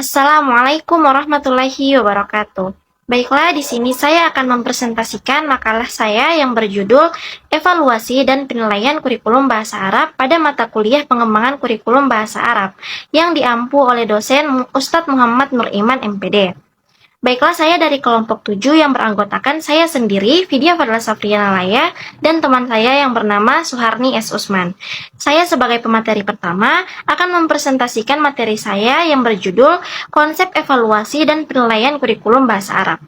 Assalamualaikum warahmatullahi wabarakatuh. Baiklah, di sini saya akan mempresentasikan makalah saya yang berjudul Evaluasi dan Penilaian Kurikulum Bahasa Arab pada mata kuliah pengembangan kurikulum bahasa Arab yang diampu oleh dosen Ustadz Muhammad Nur Iman MPD. Baiklah, saya dari kelompok 7 yang beranggotakan saya sendiri, Vidya Fadla Safriana Laya, dan teman saya yang bernama Suharni S. Usman. Saya sebagai pemateri pertama akan mempresentasikan materi saya yang berjudul Konsep Evaluasi dan Penilaian Kurikulum Bahasa Arab.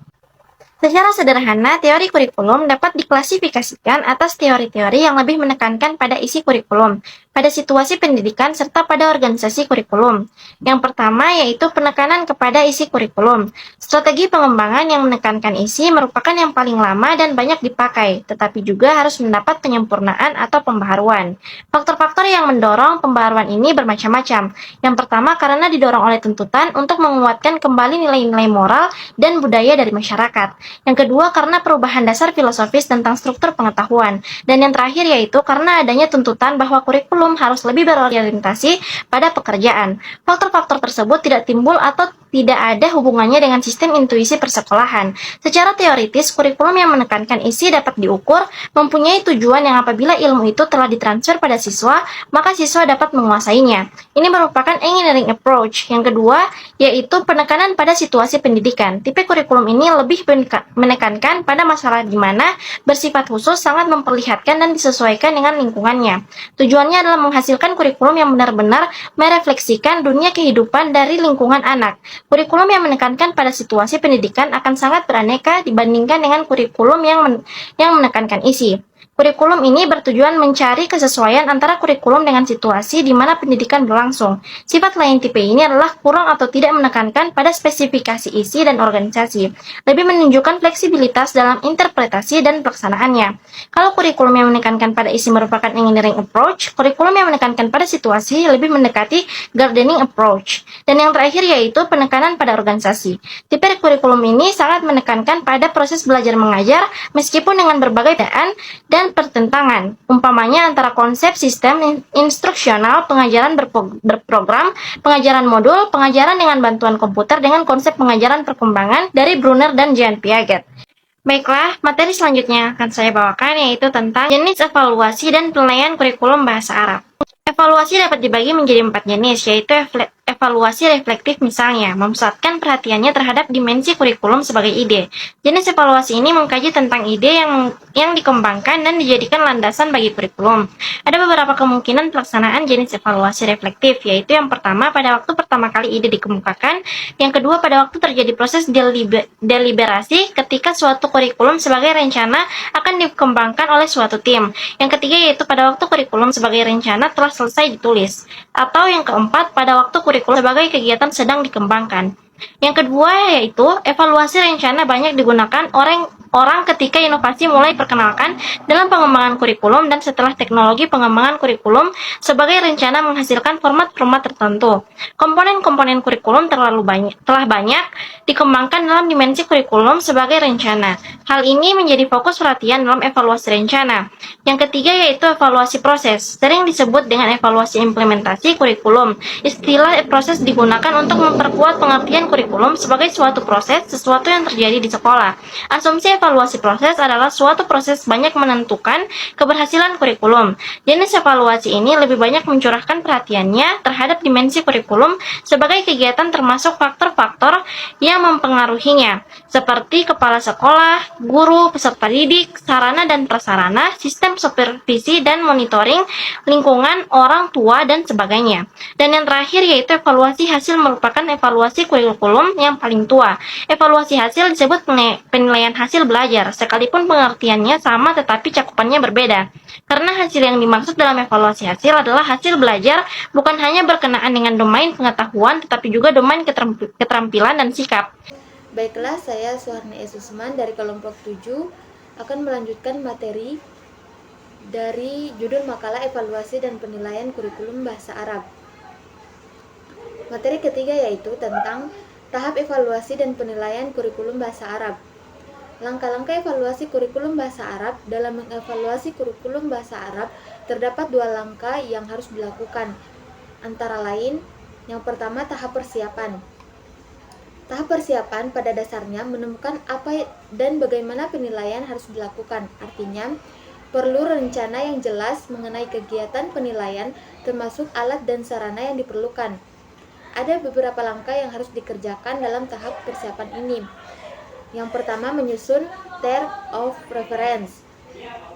Secara sederhana, teori kurikulum dapat diklasifikasikan atas teori-teori yang lebih menekankan pada isi kurikulum, pada situasi pendidikan, serta pada organisasi kurikulum. Yang pertama yaitu penekanan kepada isi kurikulum. Strategi pengembangan yang menekankan isi merupakan yang paling lama dan banyak dipakai, tetapi juga harus mendapat penyempurnaan atau pembaharuan. Faktor-faktor yang mendorong pembaharuan ini bermacam-macam. Yang pertama karena didorong oleh tuntutan untuk menguatkan kembali nilai-nilai moral dan budaya dari masyarakat. Yang kedua, karena perubahan dasar filosofis tentang struktur pengetahuan. Dan yang terakhir yaitu karena adanya tuntutan bahwa kurikulum harus lebih berorientasi pada pekerjaan. Faktor-faktor tersebut tidak timbul atau tidak ada hubungannya dengan sistem intuisi persekolahan. Secara teoritis, kurikulum yang menekankan isi dapat diukur, mempunyai tujuan yang apabila ilmu itu telah ditransfer pada siswa, maka siswa dapat menguasainya. Ini merupakan engineering approach. Yang kedua, yaitu penekanan pada situasi pendidikan. Tipe kurikulum ini lebih menekankan pada masalah di mana bersifat khusus sangat memperlihatkan dan disesuaikan dengan lingkungannya. Tujuannya adalah menghasilkan kurikulum yang benar-benar merefleksikan dunia kehidupan dari lingkungan anak. Kurikulum yang menekankan pada situasi pendidikan akan sangat beraneka dibandingkan dengan kurikulum yang menekankan isi. Kurikulum ini bertujuan mencari kesesuaian antara kurikulum dengan situasi di mana pendidikan berlangsung. Sifat lain tipe ini adalah kurang atau tidak menekankan pada spesifikasi isi dan organisasi, lebih menunjukkan fleksibilitas dalam interpretasi dan pelaksanaannya. Kalau kurikulum yang menekankan pada isi merupakan engineering approach, kurikulum yang menekankan pada situasi lebih mendekati gardening approach. Dan yang terakhir yaitu penekanan pada organisasi. Tipe kurikulum ini sangat menekankan pada proses belajar mengajar meskipun dengan berbagai perbedaan dan pertentangan, umpamanya antara konsep sistem instruksional, pengajaran berprogram, pengajaran modul, pengajaran dengan bantuan komputer dengan konsep pengajaran perkembangan dari Brunner dan Jean Piaget. Baiklah, materi selanjutnya akan saya bawakan yaitu tentang jenis evaluasi dan penilaian kurikulum bahasa Arab. Evaluasi dapat dibagi menjadi 4 jenis, yaitu evaluasi reflektif misalnya, memusatkan perhatiannya terhadap dimensi kurikulum sebagai ide. Jenis evaluasi ini mengkaji tentang ide yang dikembangkan dan dijadikan landasan bagi kurikulum. Ada beberapa kemungkinan pelaksanaan jenis evaluasi reflektif, yaitu yang pertama pada waktu pertama kali ide dikemukakan, yang kedua pada waktu terjadi proses deliberasi ketika suatu kurikulum sebagai rencana akan dikembangkan oleh suatu tim. Yang ketiga yaitu pada waktu kurikulum sebagai rencana telah selesai ditulis, atau yang keempat pada waktu kurikulum sebagai kegiatan sedang dikembangkan. Yang kedua yaitu evaluasi rencana banyak digunakan orang ketika inovasi mulai perkenalkan dalam pengembangan kurikulum dan setelah teknologi pengembangan kurikulum sebagai rencana menghasilkan format-format tertentu. Komponen-komponen kurikulum telah banyak dikembangkan dalam dimensi kurikulum sebagai rencana. Hal ini menjadi fokus perhatian dalam evaluasi rencana. Yang ketiga yaitu evaluasi proses, sering disebut dengan evaluasi implementasi kurikulum. Istilah proses digunakan untuk memperkuat pengertian kurikulum sebagai suatu proses, sesuatu yang terjadi di sekolah. Asumsi evaluasi proses adalah suatu proses banyak menentukan keberhasilan kurikulum. Jenis evaluasi ini lebih banyak mencurahkan perhatiannya terhadap dimensi kurikulum sebagai kegiatan termasuk faktor-faktor yang mempengaruhinya, seperti kepala sekolah, guru, peserta didik, sarana dan prasarana, sistem supervisi dan monitoring, lingkungan, orang tua, dan sebagainya. Dan yang terakhir yaitu evaluasi hasil merupakan evaluasi kurikulum yang paling tua. Evaluasi hasil disebut penilaian hasil belajar, sekalipun pengertiannya sama tetapi cakupannya berbeda. Karena hasil yang dimaksud dalam evaluasi hasil adalah hasil belajar bukan hanya berkenaan dengan domain pengetahuan tetapi juga domain keterampilan dan sikap. Baiklah, saya Suharni S. Usman dari kelompok 7 akan melanjutkan materi dari judul makalah evaluasi dan penilaian kurikulum bahasa Arab. Materi ketiga yaitu tentang tahap evaluasi dan penilaian kurikulum bahasa Arab. Langkah-langkah evaluasi kurikulum bahasa Arab. Dalam mengevaluasi kurikulum bahasa Arab, terdapat 2 langkah yang harus dilakukan. Antara lain, yang pertama tahap persiapan. Tahap persiapan pada dasarnya menemukan apa dan bagaimana penilaian harus dilakukan. Artinya, perlu rencana yang jelas mengenai kegiatan penilaian termasuk alat dan sarana yang diperlukan. Ada beberapa langkah yang harus dikerjakan dalam tahap persiapan ini. Yang pertama, menyusun term of reference.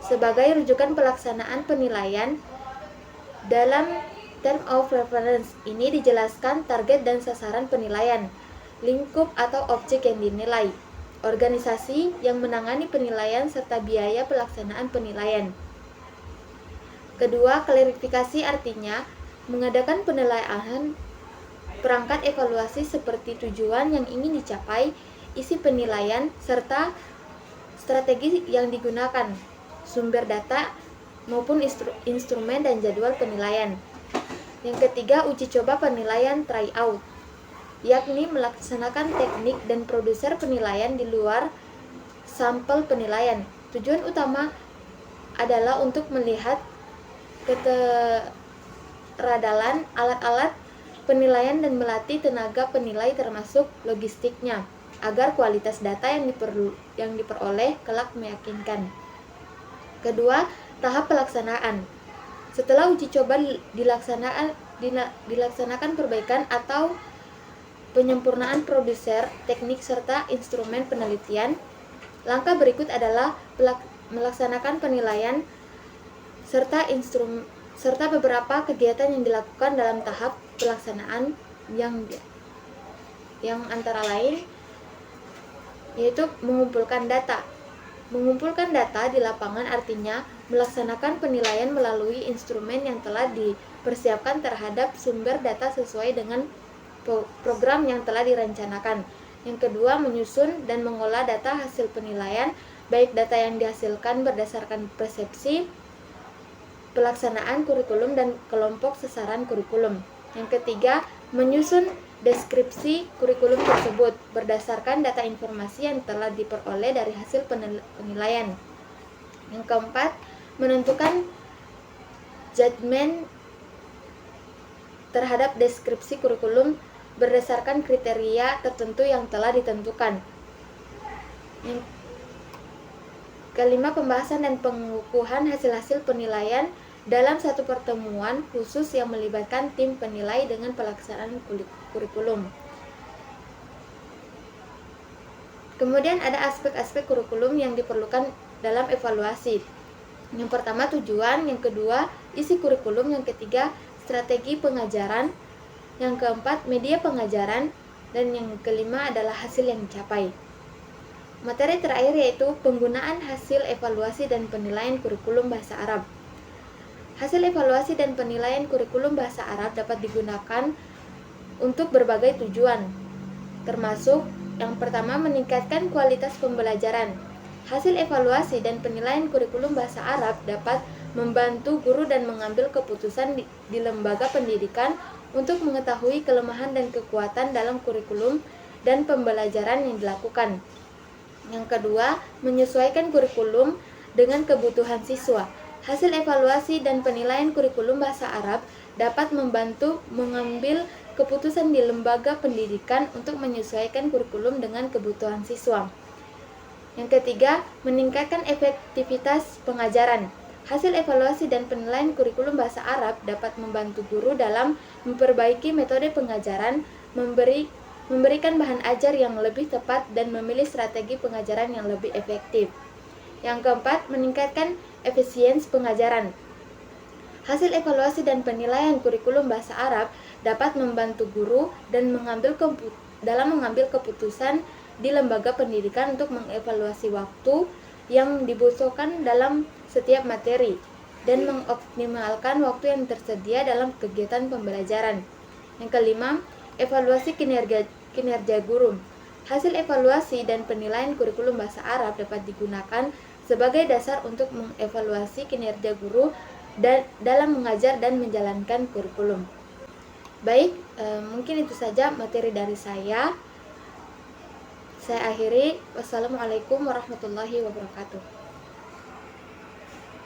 Sebagai rujukan pelaksanaan penilaian, dalam term of reference ini dijelaskan target dan sasaran penilaian, lingkup atau objek yang dinilai, organisasi yang menangani penilaian serta biaya pelaksanaan penilaian. Kedua, klarifikasi artinya mengadakan penilaian perangkat evaluasi seperti tujuan yang ingin dicapai, isi penilaian, serta strategi yang digunakan, sumber data maupun instrumen dan jadwal penilaian. Yang ketiga, uji coba penilaian tryout, yakni melaksanakan teknik dan produser penilaian di luar sampel penilaian. Tujuan utama adalah untuk melihat keteradalan alat-alat penilaian dan melatih tenaga penilai termasuk logistiknya, agar kualitas data yang diperoleh kelak meyakinkan. Kedua, tahap pelaksanaan. Setelah uji coba dilaksanakan perbaikan atau penyempurnaan produser, teknik, serta instrumen penelitian. Langkah berikut adalah melaksanakan penilaian serta beberapa kegiatan yang dilakukan dalam tahap pelaksanaan yang antara lain yaitu mengumpulkan data. Mengumpulkan data di lapangan artinya melaksanakan penilaian melalui instrumen yang telah dipersiapkan terhadap sumber data sesuai dengan program yang telah direncanakan. Yang kedua, menyusun dan mengolah data hasil penilaian, baik data yang dihasilkan berdasarkan persepsi, pelaksanaan kurikulum, dan kelompok sasaran kurikulum. Yang ketiga, menyusun deskripsi kurikulum tersebut berdasarkan data informasi yang telah diperoleh dari hasil penilaian. Yang keempat, menentukan judgement terhadap deskripsi kurikulum berdasarkan kriteria tertentu yang telah ditentukan. Yang kelima, pembahasan dan pengukuhan hasil-hasil penilaian dalam satu pertemuan khusus yang melibatkan tim penilai dengan pelaksanaan kurikulum. Kemudian ada aspek-aspek kurikulum yang diperlukan dalam evaluasi. Yang pertama, tujuan, yang kedua, isi kurikulum, yang ketiga, strategi pengajaran, yang keempat, media pengajaran, dan yang kelima adalah hasil yang dicapai. Materi terakhir yaitu penggunaan hasil evaluasi dan penilaian kurikulum bahasa Arab. Hasil evaluasi dan penilaian kurikulum bahasa Arab dapat digunakan untuk berbagai tujuan, termasuk yang pertama, meningkatkan kualitas pembelajaran. Hasil evaluasi dan penilaian kurikulum bahasa Arab dapat membantu guru dan mengambil keputusan di lembaga pendidikan untuk mengetahui kelemahan dan kekuatan dalam kurikulum dan pembelajaran yang dilakukan. Yang kedua, menyesuaikan kurikulum dengan kebutuhan siswa. Hasil evaluasi dan penilaian kurikulum bahasa Arab dapat membantu mengambil keputusan di lembaga pendidikan untuk menyesuaikan kurikulum dengan kebutuhan siswa. Yang ketiga, meningkatkan efektivitas pengajaran. Hasil evaluasi dan penilaian kurikulum bahasa Arab dapat membantu guru dalam memperbaiki metode pengajaran, memberikan bahan ajar yang lebih tepat, dan memilih strategi pengajaran yang lebih efektif. Yang keempat, meningkatkan efisiensi pengajaran. Hasil evaluasi dan penilaian kurikulum bahasa Arab dapat membantu guru dan dalam mengambil keputusan di lembaga pendidikan untuk mengevaluasi waktu yang dibutuhkan dalam setiap materi dan mengoptimalkan waktu yang tersedia dalam kegiatan pembelajaran. Yang kelima, evaluasi kinerja guru. Hasil evaluasi dan penilaian kurikulum bahasa Arab dapat digunakan sebagai dasar untuk mengevaluasi kinerja guru dalam mengajar dan menjalankan kurikulum. Baik, mungkin itu saja materi dari saya. Saya akhiri. Wassalamualaikum warahmatullahi wabarakatuh.